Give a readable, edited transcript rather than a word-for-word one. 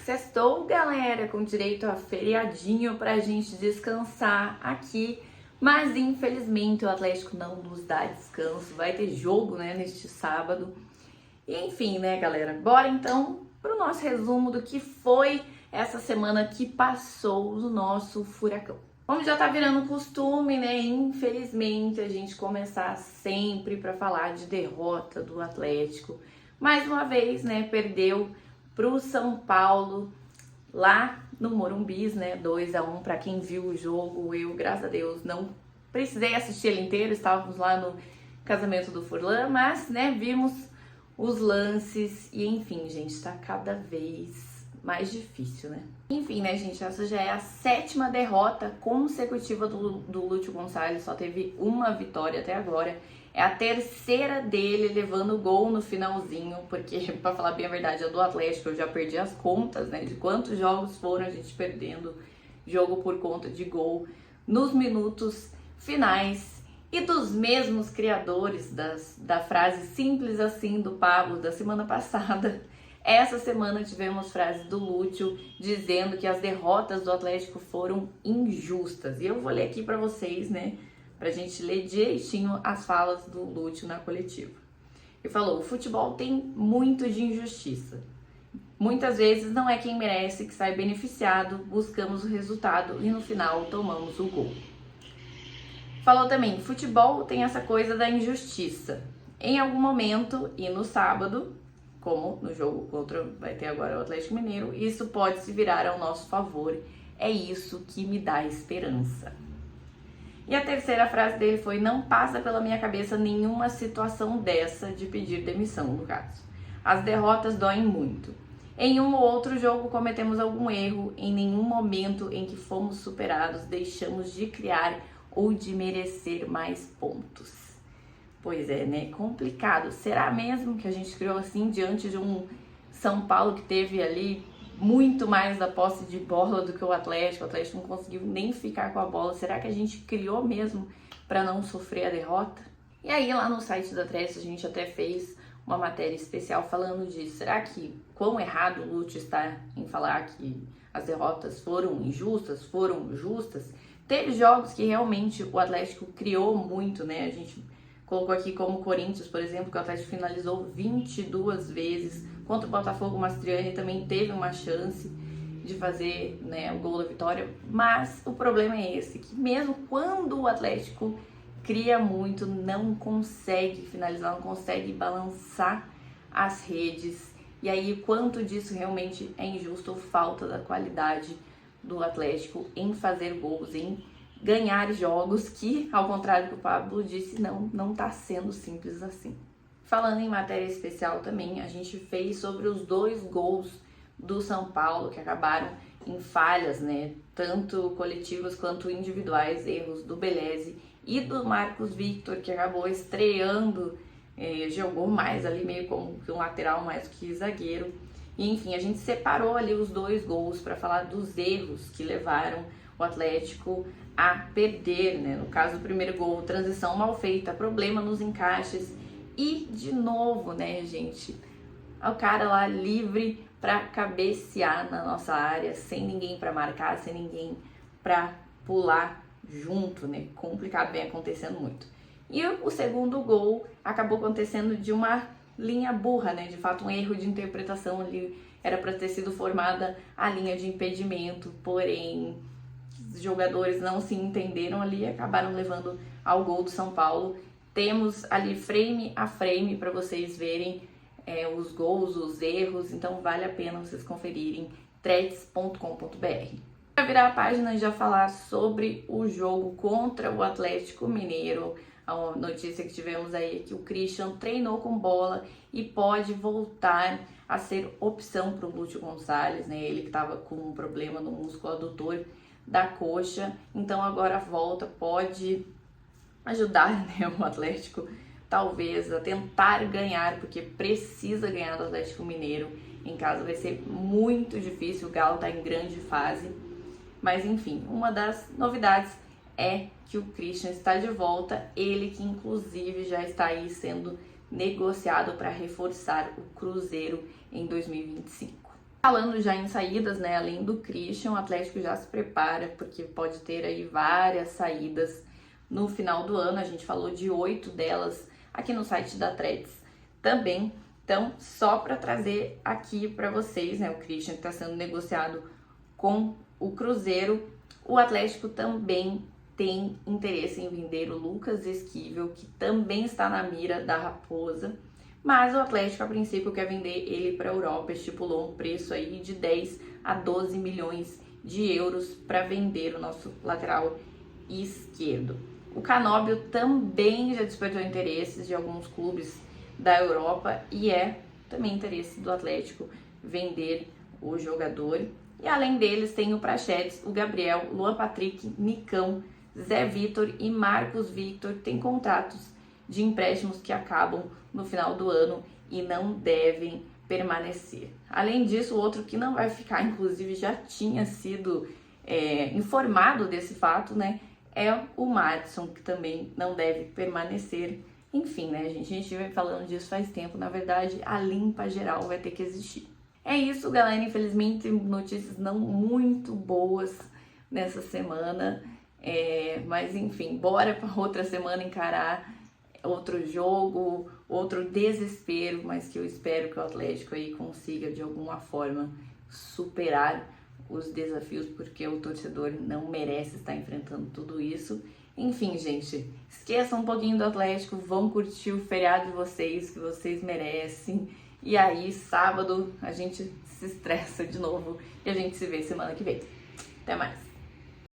Sextou, galera, com direito a feriadinho pra gente descansar aqui. Mas infelizmente o Atlético não nos dá descanso. Vai ter jogo, né, neste sábado. E enfim, né, galera? Bora então pro nosso resumo do que foi essa semana que passou do nosso furacão. Como já tá virando costume, né, infelizmente a gente começar sempre para falar de derrota do Atlético. Mais uma vez, né, perdeu pro São Paulo lá no Morumbi, né, 2-1. Para quem viu o jogo, eu, graças a Deus, não precisei assistir ele inteiro, estávamos lá no casamento do Furlan, mas, né, vimos os lances e, enfim, gente, tá cada vez mais difícil, né? Enfim, né, gente, essa já é a 7ª derrota consecutiva do Lúcio Gonçalves, só teve uma vitória até agora. É a 3ª dele levando gol no finalzinho, porque, pra falar bem a verdade, a do Atlético eu já perdi as contas, né, de quantos jogos foram a gente perdendo jogo por conta de gol nos minutos finais. E dos mesmos criadores da frase simples assim do Pablo da semana passada, essa semana tivemos frases do Lúcio dizendo que as derrotas do Atlético foram injustas. E eu vou ler aqui pra vocês, né, pra gente ler direitinho as falas do Lúcio na coletiva. Ele falou: o futebol tem muito de injustiça. Muitas vezes não é quem merece que sai beneficiado, buscamos o resultado e no final tomamos o gol. Falou também: futebol tem essa coisa da injustiça. Em algum momento, e no sábado, como no jogo contra, vai ter agora o Atlético Mineiro, isso pode se virar ao nosso favor. É isso que me dá esperança. E a 3ª frase dele foi: não passa pela minha cabeça nenhuma situação dessa de pedir demissão, no caso. As derrotas doem muito. Em um ou outro jogo cometemos algum erro, em nenhum momento em que fomos superados deixamos de criar ou de merecer mais pontos. Pois é, né? Complicado. Será mesmo que a gente criou assim diante de um São Paulo que teve ali muito mais da posse de bola do que o Atlético? O Atlético não conseguiu nem ficar com a bola. Será que a gente criou mesmo para não sofrer a derrota? E aí lá no site da Atlético a gente até fez uma matéria especial falando disso. Será que quão errado o Lúcio está em falar que as derrotas foram injustas, foram justas? Teve jogos que realmente o Atlético criou muito, né? A gente colocou aqui como o Corinthians, por exemplo, que o Atlético finalizou 22 vezes. Contra o Botafogo, o Mastriani também teve uma chance de fazer, né, o gol da vitória. Mas o problema é esse, que mesmo quando o Atlético cria muito, não consegue finalizar, não consegue balançar as redes. E aí, quanto disso realmente é injusto ou falta da qualidade do Atlético em fazer gols, em ganhar jogos que, ao contrário do que o Pablo disse, não tá sendo simples assim. Falando em matéria especial também, a gente fez sobre os 2 gols do São Paulo que acabaram em falhas, né, tanto coletivas quanto individuais, erros do Beleze e do Marcos Victor, que acabou estreando, jogou mais ali meio como um lateral mais que zagueiro. E, enfim, a gente separou ali os 2 gols para falar dos erros que levaram o Atlético a perder, né? No caso do primeiro gol, transição mal feita, problema nos encaixes e, de novo, né, gente, o cara lá livre para cabecear na nossa área, sem ninguém para marcar, sem ninguém para pular junto, né? Complicado, vem acontecendo muito. E o segundo gol acabou acontecendo de uma linha burra, né? De fato, um erro de interpretação ali. Era para ter sido formada a linha de impedimento, porém os jogadores não se entenderam ali e acabaram levando ao gol do São Paulo. Temos ali frame a frame para vocês verem os gols, os erros, então vale a pena vocês conferirem threads.com.br. Para virar a página e já falar sobre o jogo contra o Atlético Mineiro, a notícia que tivemos aí é que o Christian treinou com bola e pode voltar a ser opção para o Lúcio Gonçalves, né? Ele que estava com um problema no músculo adutor da coxa, então agora volta, pode ajudar, né, o Atlético talvez a tentar ganhar, porque precisa ganhar do Atlético Mineiro. Em casa vai ser muito difícil, o Galo tá em grande fase, mas enfim, uma das novidades é que o Christian está de volta, ele que inclusive já está aí sendo negociado para reforçar o Cruzeiro em 2025. Falando já em saídas, né, além do Christian, o Atlético já se prepara, porque pode ter aí várias saídas no final do ano. A gente falou de 8 delas aqui no site da Threads também. Então, só para trazer aqui para vocês, né, o Christian que está sendo negociado com o Cruzeiro, o Atlético também tem interesse em vender o Lucas Esquivel, que também está na mira da Raposa, mas o Atlético, a princípio, quer vender ele para a Europa, estipulou um preço aí de 10 a 12 milhões de euros para vender o nosso lateral esquerdo. O Canóbio também já despertou interesses de alguns clubes da Europa e é também interesse do Atlético vender o jogador. E além deles tem o Praxedes, o Gabriel, Luan Patrick, Nicão, Zé Vitor e Marcos Victor, tem contratos de empréstimos que acabam no final do ano e não devem permanecer. Além disso, o outro que não vai ficar, inclusive já tinha sido informado desse fato, né, é o Madison, que também não deve permanecer. Enfim, né, gente? A gente vem falando disso faz tempo. Na verdade, a limpa geral vai ter que existir. É isso, galera. Infelizmente, notícias não muito boas nessa semana. Mas, enfim, bora para outra semana encarar outro jogo, outro desespero, mas que eu espero que o Atlético aí consiga, de alguma forma, superar os desafios, porque o torcedor não merece estar enfrentando tudo isso. Enfim, gente, esqueçam um pouquinho do Atlético, vão curtir o feriado de vocês, que vocês merecem. E aí, sábado, a gente se estressa de novo e a gente se vê semana que vem. Até mais!